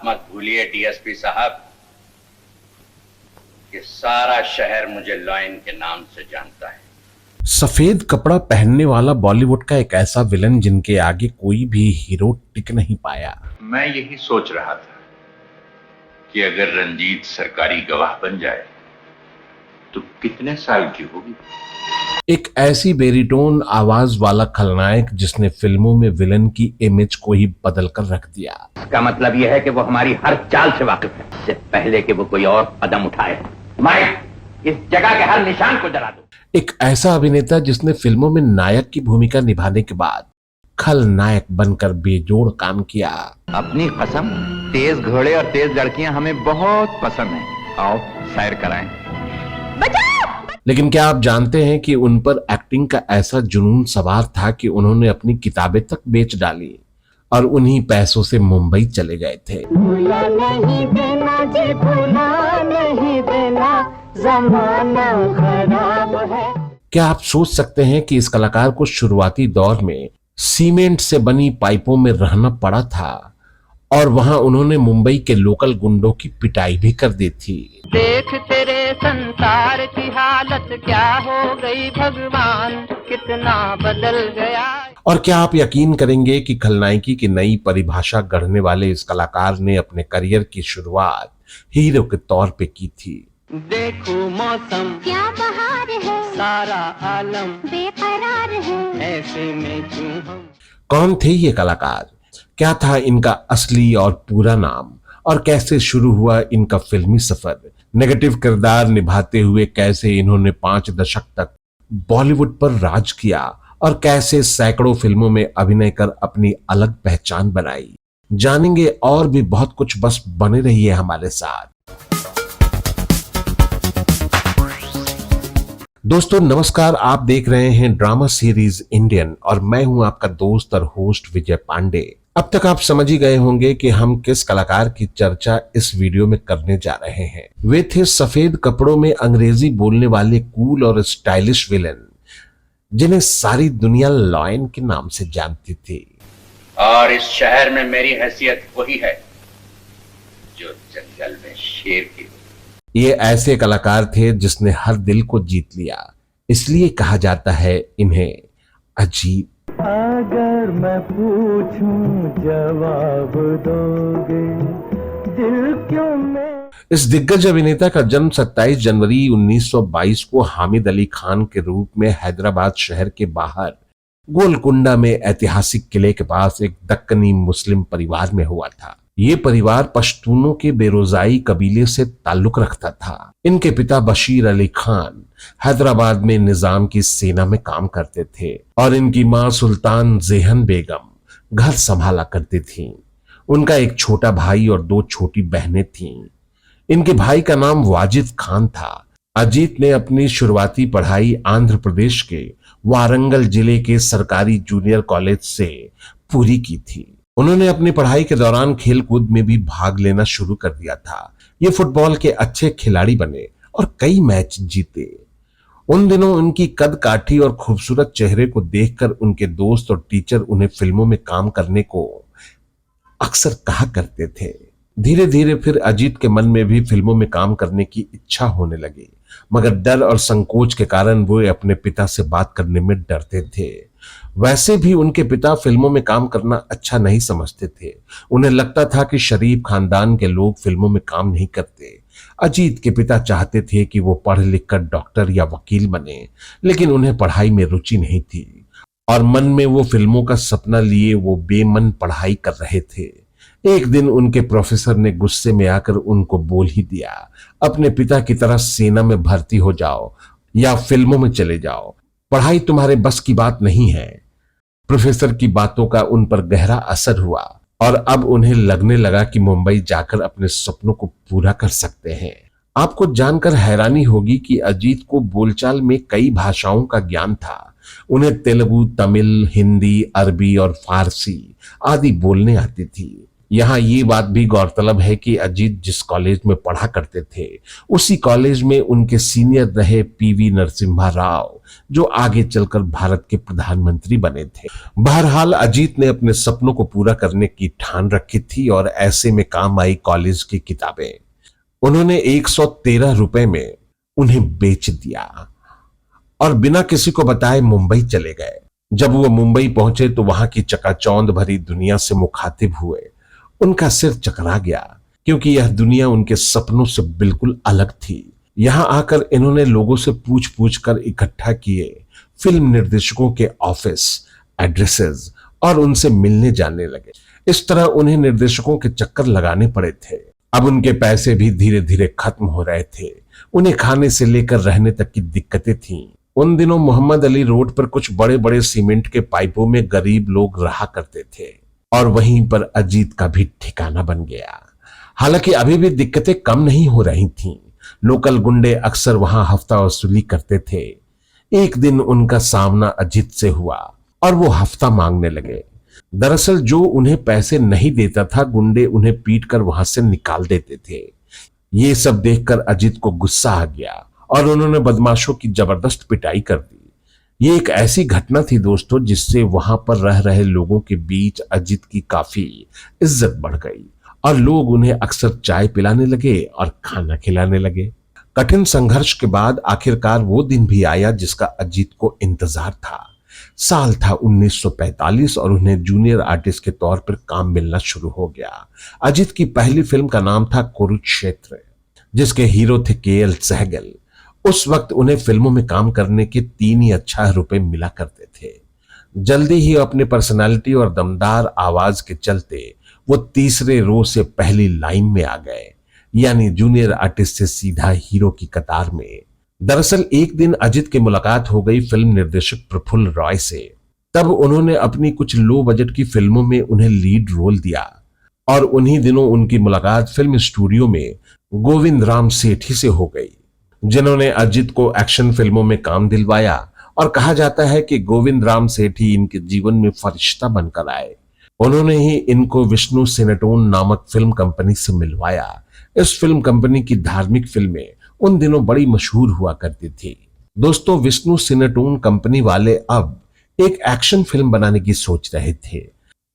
मत भूलिए डीएसपी साहब कि सारा शहर मुझे लॉयन के नाम से जानता है। सफेद कपड़ा पहनने वाला बॉलीवुड का एक ऐसा विलन जिनके आगे कोई भी हीरो टिक नहीं पाया। मैं यही सोच रहा था कि अगर रंजीत सरकारी गवाह बन जाए तो कितने साल की होगी। एक ऐसी बेरीटोन आवाज वाला खलनायक जिसने फिल्मों में विलन की इमेज को ही बदल कर रख दिया। इसका मतलब यह है कि वो हमारी हर चाल से वाकिफ है, इससे पहले कि वो कोई और कदम उठाए। माइक, इस जगह के हर निशान को जला दो। एक ऐसा अभिनेता जिसने फिल्मों में नायक की भूमिका निभाने के बाद खलनायक बनकर बेजोड़ काम किया। अपनी कसम, तेज घोड़े और तेज लड़कियां हमें बहुत पसंद हैं। आओ सैर कराएं। लेकिन क्या आप जानते हैं कि उन पर एक्टिंग का ऐसा जुनून सवार था कि उन्होंने अपनी किताबें तक बेच डाली और उन्हीं पैसों से मुंबई चले गए थे। भूला नहीं देना जी, भूला नहीं देना, ज़माना खराब है। क्या आप सोच सकते हैं कि इस कलाकार को शुरुआती दौर में सीमेंट से बनी पाइपों में रहना पड़ा था और वहां उन्होंने मुंबई के लोकल गुंडों की पिटाई भी कर दी थी। देख तेरे संसार की हालत क्या हो गई, भगवान कितना बदल गया। और क्या आप यकीन करेंगे कि खलनायकी की नई परिभाषा गढ़ने वाले इस कलाकार ने अपने करियर की शुरुआत हीरो के तौर पे की थी। देखो मौसम क्या बहार है, सारा आलम बेकरार है, ऐसे में क्यों हम। कौन थे ये कलाकार, क्या था इनका असली और पूरा नाम और कैसे शुरू हुआ इनका फिल्मी सफर, नेगेटिव किरदार निभाते हुए कैसे इन्होंने 5 दशक तक बॉलीवुड पर राज किया और कैसे सैकड़ों फिल्मों में अभिनय कर अपनी अलग पहचान बनाई, जानेंगे और भी बहुत कुछ। बस बने रहिए हमारे साथ। दोस्तों नमस्कार, आप देख रहे हैं ड्रामा सीरीज इंडियन और मैं हूं आपका दोस्त और होस्ट विजय पांडे। अब तक आप समझ ही गए होंगे कि हम किस कलाकार की चर्चा इस वीडियो में करने जा रहे हैं। वे थे सफेद कपड़ों में अंग्रेजी बोलने वाले कूल और स्टाइलिश विलन जिन्हें सारी दुनिया लॉयन के नाम से जानती थी। और इस शहर में मेरी हैसियत वही है जो जंगल में शेर की। ये ऐसे कलाकार थे जिसने हर दिल को जीत लिया, इसलिए कहा जाता है इन्हें अजीब। अगर मैं पूछूं जवाब दोगे, दिल क्यों में। इस दिग्गज अभिनेता का जन्म 27 जनवरी 1922 को हामिद अली खान के रूप में हैदराबाद शहर के बाहर गोलकुंडा में ऐतिहासिक किले के पास एक दक्कनी मुस्लिम परिवार में हुआ था। ये परिवार पश्तूनों के बेरोजाई कबीले से ताल्लुक रखता था। इनके पिता बशीर अली खान हैदराबाद में निजाम की सेना में काम करते थे और इनकी मां सुल्तान जेहन बेगम घर संभाला करती थीं। उनका एक छोटा भाई और 2 छोटी बहनें थीं। इनके भाई का नाम वाजिद खान था। अजीत ने अपनी शुरुआती पढ़ाई आंध्र प्रदेश के वारंगल जिले के सरकारी जूनियर कॉलेज से पूरी की थी। उन्होंने अपनी पढ़ाई के दौरान खेलकूद में भी भाग लेना शुरू कर दिया था। ये फुटबॉल के अच्छे खिलाड़ी बने और कई मैच जीते। उन दिनों उनकी कद काठी और खूबसूरत चेहरे को देखकर उनके दोस्त और टीचर उन्हें फिल्मों में काम करने को अक्सर कहा करते थे। धीरे धीरे फिर अजीत के मन में भी फिल्मों में काम करने की इच्छा होने लगी, मगर डर और संकोच के कारण वो अपने पिता से बात करने में डरते थे। वैसे भी उनके पिता फिल्मों में काम करना अच्छा नहीं समझते थे। उन्हें लगता था कि शरीफ खानदान के लोग फिल्मों में काम नहीं करते। अजीत के पिता चाहते थे कि वो पढ़ लिख कर डॉक्टर या वकील बने, लेकिन उन्हें पढ़ाई में रुचि नहीं थी और मन में वो फिल्मों का सपना लिए वो बेमन पढ़ाई कर रहे थे। एक दिन उनके प्रोफेसर ने गुस्से में आकर उनको बोल ही दिया, अपने पिता की तरह सेना में भर्ती हो जाओ या फिल्मों में चले जाओ, पढ़ाई तुम्हारे बस की बात नहीं है। प्रोफेसर की बातों का उन पर गहरा असर हुआ और अब उन्हें लगने लगा कि मुंबई जाकर अपने सपनों को पूरा कर सकते हैं। आपको जानकर हैरानी होगी कि अजीत को बोलचाल में कई भाषाओं का ज्ञान था। उन्हें तेलुगु, तमिल, हिंदी, अरबी और फारसी आदि बोलने आती थी। यहाँ ये बात भी गौरतलब है कि अजीत जिस कॉलेज में पढ़ा करते थे उसी कॉलेज में उनके सीनियर रहे पीवी नरसिम्हा राव, जो आगे चलकर भारत के प्रधानमंत्री बने थे। बहरहाल अजीत ने अपने सपनों को पूरा करने की ठान रखी थी और ऐसे में काम आई कॉलेज की किताबें। उन्होंने 113 रुपए में उन्हें बेच दिया और बिना किसी को बताए मुंबई चले गए। जब वो मुंबई पहुंचे तो वहां की चकाचौंध भरी दुनिया से मुखातिब हुए। उनका सिर चकरा गया क्योंकि यह दुनिया उनके सपनों से बिल्कुल अलग थी। यहां आकर इन्होंने लोगों से पूछ पूछ कर इकट्ठा किए फिल्म निर्देशकों के ऑफिस, एड्रेसेस और उनसे मिलने जाने लगे। इस तरह उन्हें निर्देशकों के चक्कर लगाने पड़े थे। अब उनके पैसे भी धीरे धीरे खत्म हो रहे थे। उन्हें खाने से लेकर रहने तक की दिक्कतें थीं। उन दिनों मोहम्मद अली रोड पर कुछ बड़े बड़े सीमेंट के पाइपों में गरीब लोग रहा करते थे और वहीं पर अजीत का भी ठिकाना बन गया। हालांकि अभी भी दिक्कतें कम नहीं हो रही थीं। लोकल गुंडे अक्सर वहां हफ्ता वसूली करते थे। एक दिन उनका सामना अजीत से हुआ और वो हफ्ता मांगने लगे। दरअसल जो उन्हें पैसे नहीं देता था, गुंडे उन्हें पीट कर वहां से निकाल देते थे। ये सब देखकर अजीत को गुस्सा आ गया और उन्होंने बदमाशों की जबरदस्त पिटाई कर दी। ये एक ऐसी घटना थी दोस्तों जिससे वहां पर रह रहे लोगों के बीच अजीत की काफी इज्जत बढ़ गई और लोग उन्हें अक्सर चाय पिलाने लगे और खाना खिलाने लगे। कठिन संघर्ष के बाद आखिरकार वो दिन भी आया जिसका अजीत को इंतजार था। साल था 1945 और उन्हें जूनियर आर्टिस्ट के तौर पर काम मिलना शुरू हो गया। अजीत की पहली फिल्म का नाम था कुरुक्षेत्र, जिसके हीरो थे केएल सहगल। उस वक्त उन्हें फिल्मों में काम करने के 3 या 6 रुपए मिला करते थे। जल्दी ही अपने पर्सनालिटी और दमदार आवाज के चलते वो तीसरे रो से पहली लाइन में आ गए, यानी जूनियर आर्टिस्ट से सीधा हीरो की कतार में। दरअसल एक दिन अजीत की मुलाकात हो गई फिल्म निर्देशक प्रफुल्ल रॉय से। तब उन्होंने अपनी कुछ लो बजट की फिल्मों में उन्हें लीड रोल दिया और उन्हीं दिनों उनकी मुलाकात फिल्म स्टूडियो में गोविंद राम सेठी से हो गई, जिन्होंने अजीत को एक्शन फिल्मों में काम दिलवाया। और कहा जाता है कि गोविंद राम सेठी इनके जीवन में फरिश्ता बनकर आए। उन्होंने ही इनको विष्णु सिनेटोन नामक फिल्म कंपनी से मिलवाया। इस फिल्म कंपनी की धार्मिक फिल्में उन दिनों बड़ी मशहूर हुआ करती थी। दोस्तों, विष्णु सिनेटोन कंपनी वाले अब एक एक्शन फिल्म बनाने की सोच रहे थे।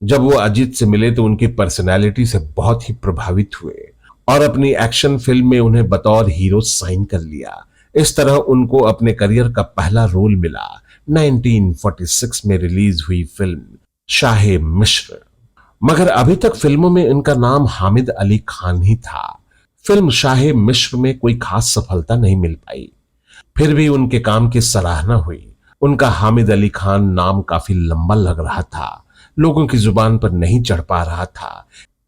जब वो अजीत से मिले तो उनकी पर्सनैलिटी से बहुत ही प्रभावित हुए और अपनी एक्शन फिल्म में उन्हें बतौर हीरो साइन कर लिया। इस तरह उनको अपने करियर का पहला रोल मिला 1946 में रिलीज हुई फिल्म शाहे मिस्र। मगर अभी तक फिल्मों में इनका नाम हामिद अली खान ही था। फिल्म शाहे मिस्र में कोई खास सफलता नहीं मिल पाई, फिर भी उनके काम की सराहना हुई। उनका हामिद अली खान नाम काफी लंबा लग रहा था, लोगों की जुबान पर नहीं चढ़ पा रहा था।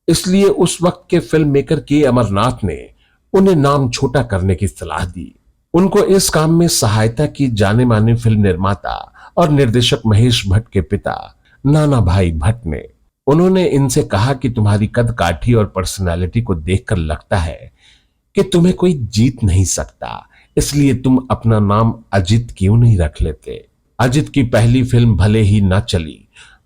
इसलिए उस वक्त के फिल्म मेकर के अमरनाथ ने उन्हें नाम छोटा करने की सलाह दी। उनको इस काम में सहायता की जाने माने फिल्म निर्माता और निर्देशक महेश भट्ट के पिता नाना भाई भट्ट ने। उन्होंने इनसे कहा कि तुम्हारी कद काठी और पर्सनालिटी को देखकर लगता है कि तुम्हें कोई जीत नहीं सकता, इसलिए तुम अपना नाम अजीत क्यों नहीं रख लेते। अजीत की पहली फिल्म भले ही ना चली,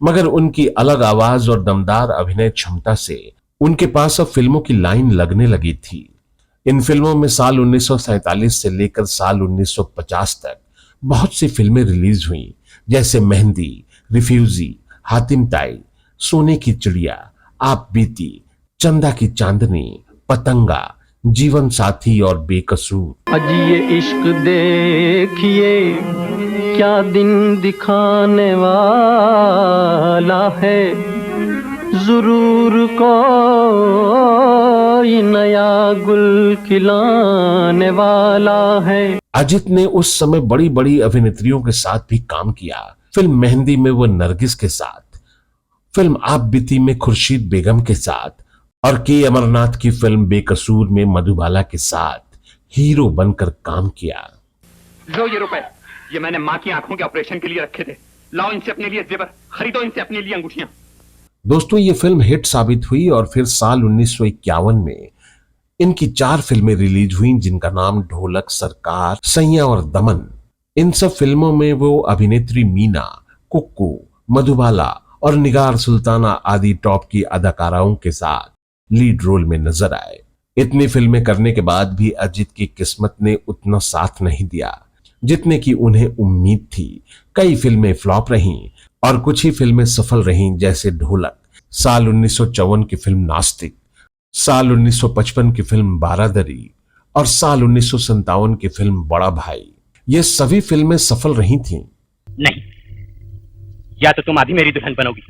मगर उनकी अलग आवाज और दमदार अभिनय क्षमता से उनके पास अब फिल्मों की लाइन लगने लगी थी। इन फिल्मों में साल 1947 से लेकर साल 1950 तक बहुत सी फिल्में रिलीज हुई, जैसे मेहंदी, रिफ्यूजी, हातिम ताई, सोने की चिड़िया, आप बीती, चंदा की चांदनी, पतंगा, जीवन साथी और बेकसूर। अजी ये इश्क देखिए क्या दिन दिखाने वाला है, जरूर कोई नया गुल खिलाने वाला है। अजीत ने उस समय बड़ी बड़ी अभिनेत्रियों के साथ भी काम किया। फिल्म मेहंदी में वो नरगिस के साथ, फिल्म आप बीती में खुर्शीद बेगम के साथ और के अमरनाथ की फिल्म बेकसूर में मधुबाला के साथ हीरो बनकर काम किया। लो ये रुपए, ये मैंने माँ की आंखों के ऑपरेशन के लिए रखे थे। लाओ इनसे अपने लिए जेवर, खरीदो इनसे अपने लिए अंगूठियां। दोस्तों, ये फिल्म हिट साबित हुई और फिर साल 1951 में इनकी 4 फिल्में रिलीज हुई, जिनका नाम ढोलक, सरकार, सैया और दमन। इन सब फिल्मों में वो अभिनेत्री मीना, कुक्कू, मधुबाला और निगार सुल्ताना आदि टॉप की अदाकाराओं के साथ लीड रोल में नजर आए। इतनी फिल्में करने के बाद भी अजित की किस्मत ने उतना साथ नहीं दिया जितने की उन्हें उम्मीद थी। कई फिल्में फ्लॉप रहीं और कुछ ही फिल्में सफल रहीं, जैसे ढोलक, साल 1954 की फिल्म नास्तिक, साल 1955 की फिल्म बारादरी और साल 1957 की फिल्म बड़ा भाई। ये सभी फिल्में सफल रही थीं। नहीं, या तो तुम अभी मेरी दुल्हन बनोगी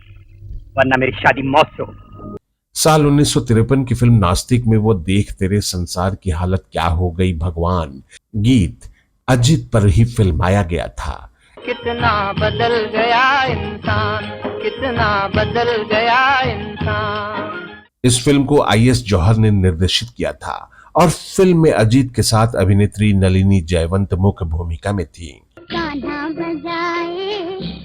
वरना मेरी शादी मौत से होगी। साल 1953 की फिल्म नास्तिक में वो देख तेरे संसार की हालत क्या हो गई भगवान गीत अजित पर ही फिल्माया गया था। कितना बदल गया इंसान, कितना बदल गया इंसान। इस फिल्म को IS जौहर ने निर्देशित किया था और फिल्म में अजित के साथ अभिनेत्री नलिनी जयवंत मुख्य भूमिका में थी। गाना बजाए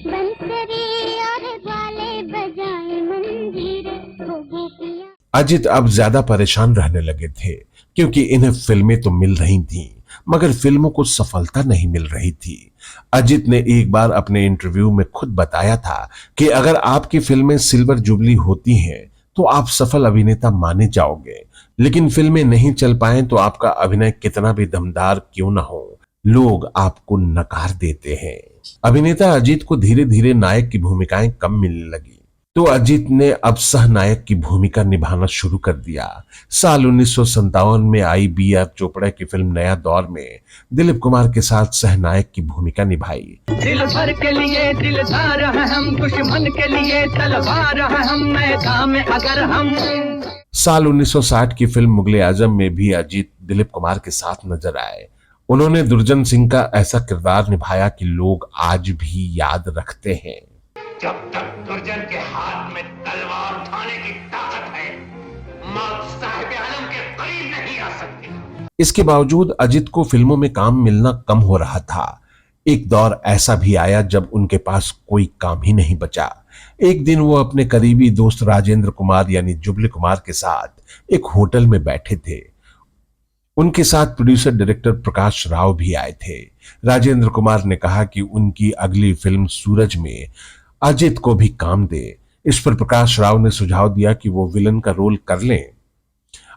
बंसरी और ग्वाले बजाए मंजीरे को गोपियां। अजित अब ज्यादा परेशान रहने लगे थे क्योंकि इन्हें फिल्में तो मिल रही थीं मगर फिल्मों को सफलता नहीं मिल रही थी। अजित ने एक बार अपने इंटरव्यू में खुद बताया था कि अगर आपकी फिल्में सिल्वर जुबली होती हैं तो आप सफल अभिनेता माने जाओगे, लेकिन फिल्में नहीं चल पाए तो आपका अभिनय कितना भी दमदार क्यों ना हो, लोग आपको नकार देते हैं। अभिनेता अजित को धीरे धीरे नायक की भूमिकाएं कम मिलने लगी तो अजित ने अब सह नायक की भूमिका निभाना शुरू कर दिया। साल 1957 में आई BR चोपड़ा की फिल्म नया दौर में दिलीप कुमार के साथ सह नायक की भूमिका निभाई। दिल भर के लिए दिलदार हैं हम, दुश्मन के लिए तलवार हैं हम, मैदान में अगर हम। साल 1960 की फिल्म मुगले आजम में भी अजित दिलीप कुमार के साथ नजर आए। उन्होंने दुर्जन सिंह का ऐसा किरदार निभाया कि लोग आज भी याद रखते हैं। जब तक दुर्जन के हाथ में तलवार उठाने की ताकत है, मौत साहिब आलम के करीब नहीं आ सकती। इसके बावजूद अजित को फिल्मों में काम मिलना कम हो रहा था। एक दौर ऐसा भी आया जब उनके पास कोई काम ही नहीं बचा। एक दिन वो अपने करीबी दोस्त राजेंद्र कुमार यानी जुबली कुमार के साथ एक होटल में बैठे थे। उनके साथ प्रोड्यूसर डायरेक्टर प्रकाश राव भी आए थे। राजेंद्र कुमार ने कहा कि उनकी अगली फिल्म सूरज में अजित को भी काम दे। इस पर प्रकाश राव ने सुझाव दिया कि वो विलन का रोल कर लें।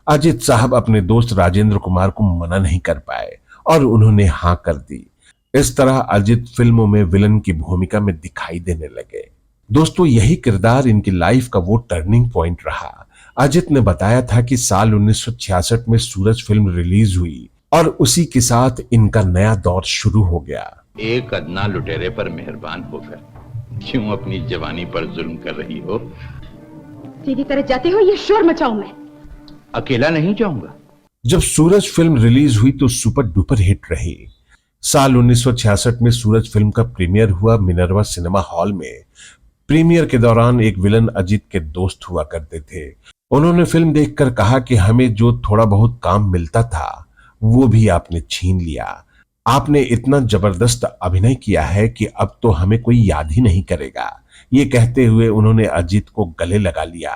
अजित साहब अपने दोस्त राजेंद्र कुमार को मना नहीं कर पाए और उन्होंने हां कर दी। इस तरह अजित फिल्मों में विलन की भूमिका में दिखाई देने लगे। दोस्तों, यही किरदार इनकी लाइफ का वो टर्निंग पॉइंट रहा। अजित ने बताया था कि साल 1966 में सूरज फिल्म रिलीज हुई और उसी के साथ इनका नया दौर शुरू हो गया। एक अदना लुटेरे पर मेहरबान होकर क्यों अपनी जवानी पर जुल्म कर रही हो? सीधी तरह जाते हो ये शोर मचाऊं मैं? अकेला नहीं जाऊंगा। जब सूरज फिल्म रिलीज हुई तो सुपर डुपर हिट रही। साल 1966 में सूरज फिल्म का प्रीमियर हुआ मिनर्वा सिनेमा हॉल में। प्रीमियर के दौरान एक विलन अजित के दोस्त हुआ करते थे। उन्होंने फिल्म देखकर कहा कि हमें जो थोड़ा बहुत काम मिलता था वो भी आपने छीन लिया। आपने इतना जबरदस्त अभिनय किया है कि अब तो हमें कोई याद ही नहीं करेगा। ये कहते हुए उन्होंने अजित को गले लगा लिया।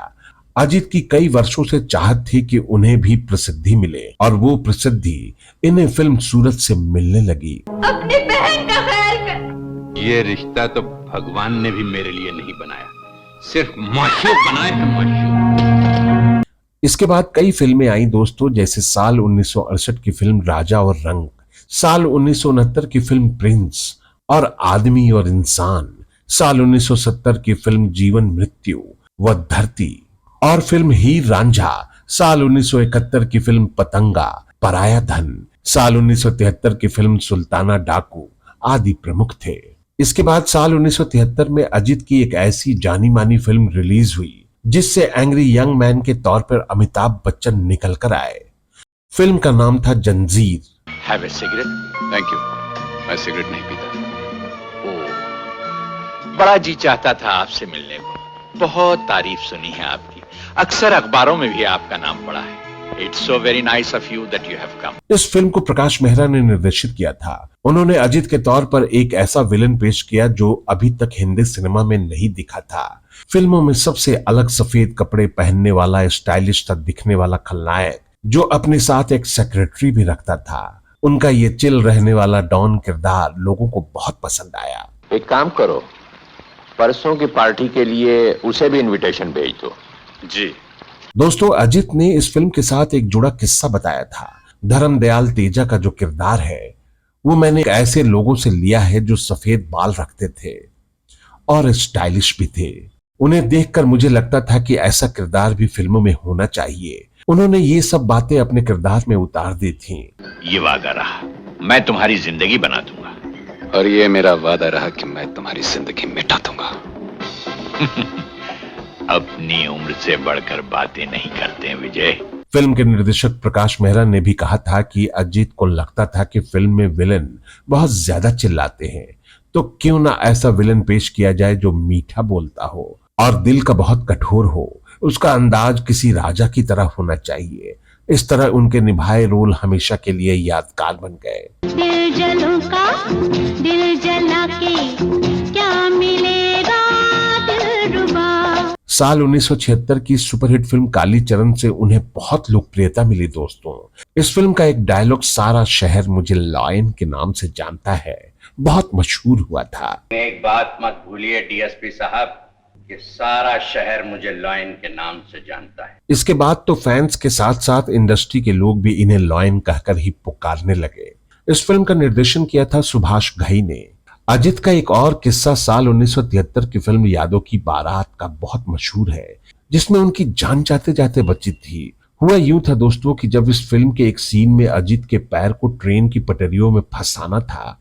अजित की कई वर्षों से चाहत थी कि उन्हें भी प्रसिद्धि मिले और वो प्रसिद्धि इन्हें फिल्म सूरज से मिलने लगी। अपनी बहन का ख्याल कर। ये रिश्ता तो भगवान ने भी मेरे लिए नहीं बनाया, सिर्फ माशूक बनाए हैं, माशूक। इसके बाद कई फिल्में आई दोस्तों, जैसे साल 1968 की फिल्म राजा और रंग, साल 1969 की फिल्म प्रिंस और आदमी और इंसान, साल 1970 की फिल्म जीवन मृत्यु व धरती और फिल्म हीर रांझा, साल 1971 की फिल्म पतंगा, पराया धन, साल 1973 की फिल्म सुल्ताना डाकू आदि प्रमुख थे। इसके बाद साल 1973 में अजित की एक ऐसी जानी मानी फिल्म रिलीज हुई जिससे एंग्री यंग मैन के तौर पर अमिताभ बच्चन निकल कर आए। फिल्म का नाम था जंजीर। Have a cigarette? Thank you, मैं सिगरेट नहीं पीता। ओह, बड़ा जी चाहता था आपसे मिलने को। बहुत तारीफ सुनी है आपकी, अक्सर अखबारों में भी आपका नाम पड़ा है। It's so very nice of you that you have come. इस फिल्म को प्रकाश मेहरा ने निर्देशित किया था। उन्होंने अजित के तौर पर एक ऐसा विलन पेश किया जो अभी तक हिंदी सिनेमा में नहीं दिखा था। फिल्मों में सबसे अलग सफेद कपड़े पहनने वाला, स्टाइलिश सा दिखने वाला खलनायक जो अपने साथ एक सेक्रेटरी भी रखता था। उनका ये चिल रहने वाला डॉन किरदार लोगों को बहुत पसंद आया। एक काम करो, परसों की पार्टी के लिए उसे भी इनविटेशन भेज दो। जी। दोस्तों, अजित ने इस फिल्म के साथ एक जुड़ा किस्सा बताया था। धर्मदयाल तेजा का जो किरदार है वो मैंने ऐसे लोगों से लिया है जो सफेद बाल रखते थे और स्टाइलिश भी थे। उन्हें देखकर मुझे लगता था कि ऐसा किरदार भी फिल्मों में होना चाहिए। उन्होंने ये सब बातें अपने किरदार में उतार दी थीं। ये वादा रहा, मैं तुम्हारी जिंदगी बना दूंगा। और ये मेरा वादा रहा कि मैं तुम्हारी जिंदगी मिटा दूंगा। अपनी उम्र से बढ़कर बातें नहीं करते विजय। फिल्म के निर्देशक प्रकाश मेहरा ने भी कहा था कि अजीत को लगता था कि फिल्म में विलन बहुत ज्यादा चिल्लाते हैं, तो क्यों ना ऐसा विलन पेश किया जाए जो मीठा बोलता हो और दिल का बहुत कठोर हो। उसका अंदाज किसी राजा की तरह होना चाहिए। इस तरह उनके निभाए रोल हमेशा के लिए यादगार बन गए। दिल जलों का दिल जला के क्या मिलेगा दिलरुबा। साल 1976 की सुपरहिट फिल्म कालीचरण से उन्हें बहुत लोकप्रियता मिली। दोस्तों, इस फिल्म का एक डायलॉग सारा शहर मुझे लॉयन के नाम से जानता है बहुत मशहूर हुआ था। एक बात मत भूलिए डीएसपी साहब कि सारा शहर मुझे लॉयन के नाम से जानता है। इसके बाद तो फैंस के साथ साथ इंडस्ट्री के लोग भी इन्हें लॉयन कहकर ही पुकारने लगे। इस फिल्म का निर्देशन किया था सुभाष घई ने। अजित का एक और किस्सा साल 1973 की फिल्म यादों की बारात का बहुत मशहूर है, जिसमें उनकी जान जाते जाते बची थी। हुआ यूं था दोस्तों कि जब इस फिल्म के एक सीन में अजित के पैर को ट्रेन की पटरियों में फंसाना था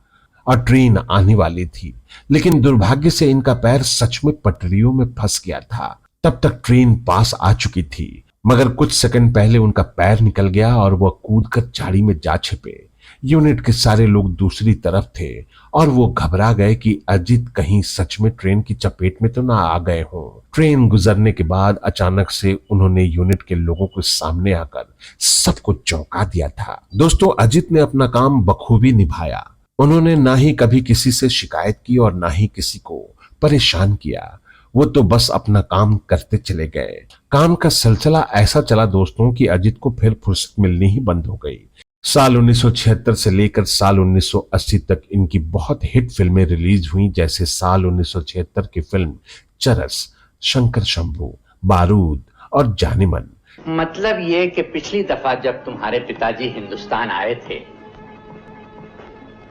और ट्रेन आने वाली थी, लेकिन दुर्भाग्य से इनका पैर सच में पटरियों में फंस गया था। तब तक ट्रेन पास आ चुकी थी, मगर कुछ सेकंड पहले उनका पैर निकल गया और वह कूदकर झाड़ी में जा छिपे। यूनिट के सारे लोग दूसरी तरफ थे और वो घबरा गए कि अजित कहीं सच में ट्रेन की चपेट में तो ना आ गए हों। ट्रेन गुजरने के बाद अचानक से उन्होंने यूनिट के लोगों के सामने आकर सबको चौंका दिया था। दोस्तों, अजित ने अपना काम बखूबी निभाया। उन्होंने ना ही कभी किसी से शिकायत की और ना ही किसी को परेशान किया। वो तो बस अपना काम करते चले गए। काम का सिलसिला ऐसा चला दोस्तों कि अजित को फिर फुर्सत मिलनी ही बंद हो गई। साल 1976 से लेकर साल 1980 तक इनकी बहुत हिट फिल्में रिलीज हुई, जैसे साल 1976 की फिल्म चरस, शंकर शंभू, बारूद और जाने मन। मतलब ये कि पिछली दफा जब तुम्हारे पिताजी हिंदुस्तान आए थे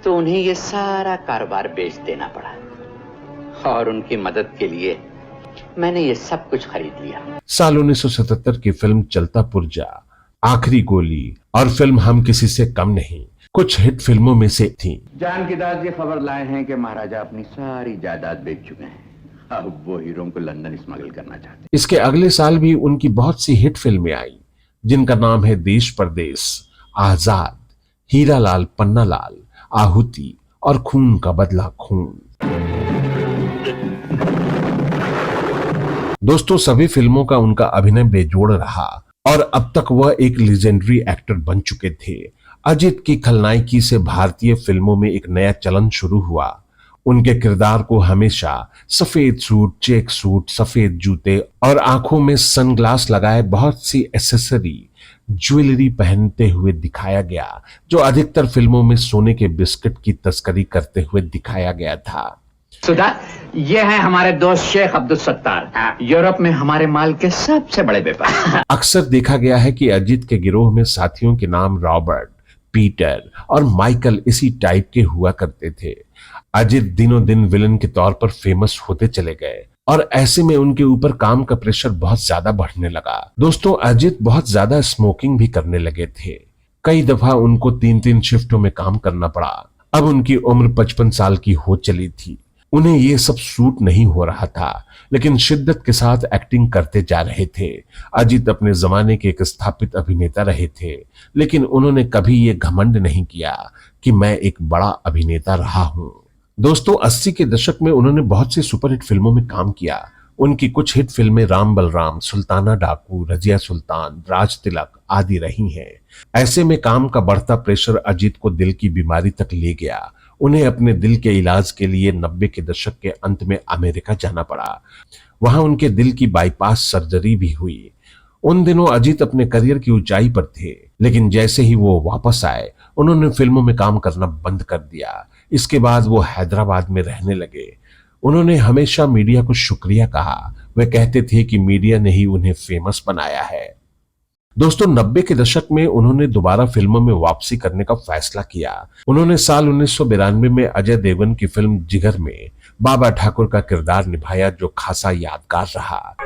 तो उन्हें ये सारा कारोबार बेच देना पड़ा और उनकी मदद के लिए मैंने ये सब कुछ खरीद लिया। साल 1977 की फिल्म चलता पुर्जा, आखिरी गोली और फिल्म हम किसी से कम नहीं कुछ हिट फिल्मों में से थी। जानकी दास जी खबर लाए हैं कि महाराजा अपनी सारी जायदाद बेच चुके हैं। अब वो हीरों को लंदन स्मगल करना चाहते हैं। इसके अगले साल भी उनकी बहुत सी हिट फिल्में आई, जिनका नाम है देश परदेश, आजाद, हीरा लाल पन्ना लाल, आहुति और खून का बदला खून। दोस्तों, सभी फिल्मों का उनका अभिनय बेजोड़ रहा और अब तक वह एक लीजेंडरी एक्टर बन चुके थे। अजित की खलनायकी से भारतीय फिल्मों में एक नया चलन शुरू हुआ। उनके किरदार को हमेशा सफेद सूट, चेक सूट, सफेद जूते और आंखों में सनग्लास लगाए बहुत सी एसेसरी, ज्वेलरी पहनते हुए दिखाया गया, जो अधिकतर फिल्मों में सोने के बिस्किट की तस्करी करते हुए दिखाया गया था। सुधा, ये है हमारे दोस्त शेख अब्दुल सत्तार, यूरोप में हमारे माल के सबसे बड़े व्यापारी। अक्सर देखा गया है कि अजित के गिरोह में साथियों के नाम रॉबर्ट, पीटर और माइकल इसी टाइप के हुआ करते थे। अजित दिनों दिन विलन के तौर पर फेमस होते चले गए और ऐसे में उनके ऊपर काम का प्रेशर बहुत ज्यादा बढ़ने लगा। दोस्तों, अजित बहुत ज्यादा स्मोकिंग भी करने लगे थे। कई दफा उनको 3-3 शिफ्टों में काम करना पड़ा। अब उनकी उम्र 55 साल की हो चली थी। उन्हें ये सब सूट नहीं हो रहा था, लेकिन शिद्दत के साथ एक्टिंग करते जा रहे थे। अजित अपने जमाने के एक स्थापित अभिनेता रहे थे, लेकिन उन्होंने कभी ये घमंड नहीं किया कि मैं एक बड़ा अभिनेता रहा हूं। दोस्तों, 80 के दशक में उन्होंने बहुत सी सुपरहिट फिल्मों में काम किया। उनकी कुछ हिट फिल्में राम बलराम, सुल्ताना डाकू, रजिया सुल्तान, राज तिलक आदि रही हैं। ऐसे में काम का बढ़ता प्रेशर अजित को दिल की बीमारी तक ले गया। उन्हें अपने दिल के इलाज के लिए 90 के दशक के अंत में अमेरिका जाना पड़ा। वहां उनके दिल की बाईपास सर्जरी भी हुई। उन दिनों अजित अपने करियर की ऊंचाई पर थे, लेकिन जैसे ही वो वापस आए उन्होंने फिल्मों में काम करना बंद कर दिया। इसके बाद वो हैदराबाद में रहने लगे। उन्होंने हमेशा मीडिया को शुक्रिया कहा। वे कहते थे कि मीडिया ने ही उन्हें फेमस बनाया है। दोस्तों, 90 के दशक में उन्होंने दोबारा फिल्मों में वापसी करने का फैसला किया। उन्होंने साल 1992 में अजय देवगन की फिल्म जिगर में बाबा ठाकुर का किरदार निभाया, जो खासा यादगार रहा।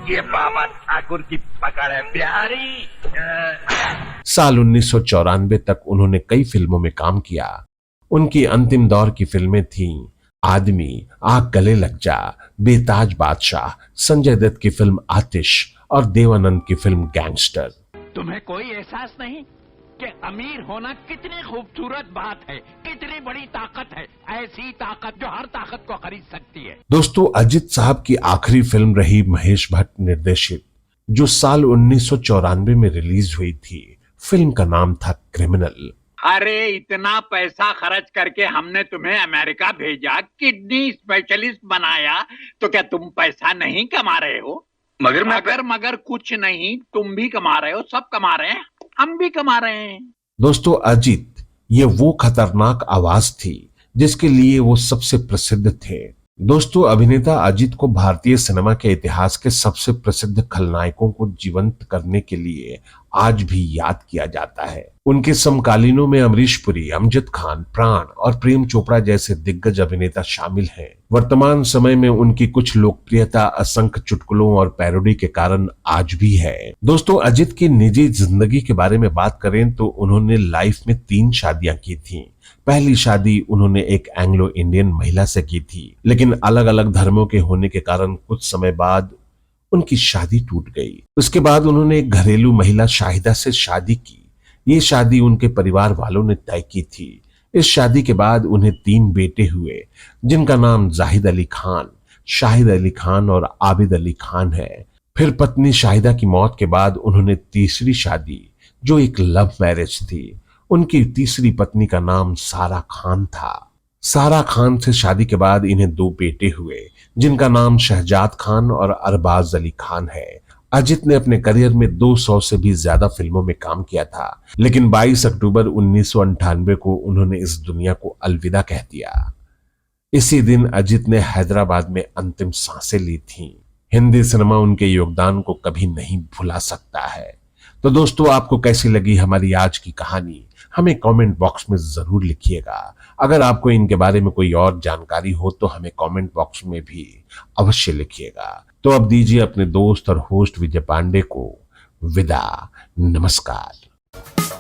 ये बाबा ठाकुर की पकड़ है प्यारी। साल 1994 तक उन्होंने कई फिल्मों में काम किया। उनकी अंतिम दौर की फिल्में थीं आदमी, आग गले लग जा, बेताज बादशाह, संजय दत्त की फिल्म आतिश और देवानंद की फिल्म गैंगस्टर। तुम्हें कोई एहसास नहीं कि अमीर होना कितनी खूबसूरत बात है, कितनी बड़ी ताकत है, ऐसी ताकत जो हर ताकत को खरीद सकती है। दोस्तों, अजित साहब की आखिरी फिल्म रही महेश भट्ट निर्देशित, जो साल 1994 में रिलीज हुई थी। फिल्म का नाम था क्रिमिनल। अरे इतना पैसा खर्च करके हमने तुम्हें अमेरिका भेजा, किडनी स्पेशलिस्ट बनाया, तो क्या तुम पैसा नहीं कमा रहे हो? मगर कुछ नहीं, तुम भी कमा रहे हो, सब कमा रहे हैं, हम भी कमा रहे हैं। दोस्तों, अजित ये वो खतरनाक आवाज थी जिसके लिए वो सबसे प्रसिद्ध थे। दोस्तों, अभिनेता अजित को भारतीय सिनेमा के इतिहास के सबसे प्रसिद्ध खलनायकों को जीवंत करने के लिए आज भी याद किया जाता है। उनके समकालीनों में अमरीश पुरी, अमजद खान, प्राण और प्रेम चोपड़ा जैसे दिग्गज अभिनेता शामिल हैं। वर्तमान समय में उनकी कुछ लोकप्रियता असंख्य चुटकुलों और पैरोडी के कारण आज भी है। दोस्तों, अजित की निजी जिंदगी के बारे में बात करें तो उन्होंने लाइफ में 3 शादियां की थी। पहली शादी उन्होंने एक एंग्लो इंडियन महिला से की थी, लेकिन अलग अलग धर्मों के होने के कारण कुछ समय बाद उनकी शादी टूट गई। उसके बाद उन्होंने एक घरेलू महिला शाहिदा से शादी की। ये शादी उनके परिवार वालों ने तय की थी। इस शादी के बाद उन्हें 3 बेटे हुए, जिनका नाम जाहिद अली खान, शाहिद अली खान और आबिद अली खान है। फिर पत्नी शाहिदा की मौत के बाद उन्होंने तीसरी शादी, जो एक लव मैरिज थी। उनकी तीसरी पत्नी का नाम सारा खान था। सारा खान से शादी के बाद इन्हें 2 बेटे हुए, जिनका नाम शहजाद खान और अरबाज अली खान है। अजित ने अपने करियर में 200 से भी ज्यादा फिल्मों में काम किया था, लेकिन 22 अक्टूबर 1998 को उन्होंने इस दुनिया को अलविदा कह दिया। इसी दिन अजित ने हैदराबाद में अंतिम सांसें ली थीं। हिंदी सिनेमा उनके योगदान को कभी नहीं भुला सकता है। तो दोस्तों, आपको कैसी लगी हमारी आज की कहानी, हमें कमेंट बॉक्स में जरूर लिखिएगा। अगर आपको इनके बारे में कोई और जानकारी हो तो हमें कमेंट बॉक्स में भी अवश्य लिखिएगा। तो अब दीजिए अपने दोस्त और होस्ट विजय पांडे को विदा। नमस्कार।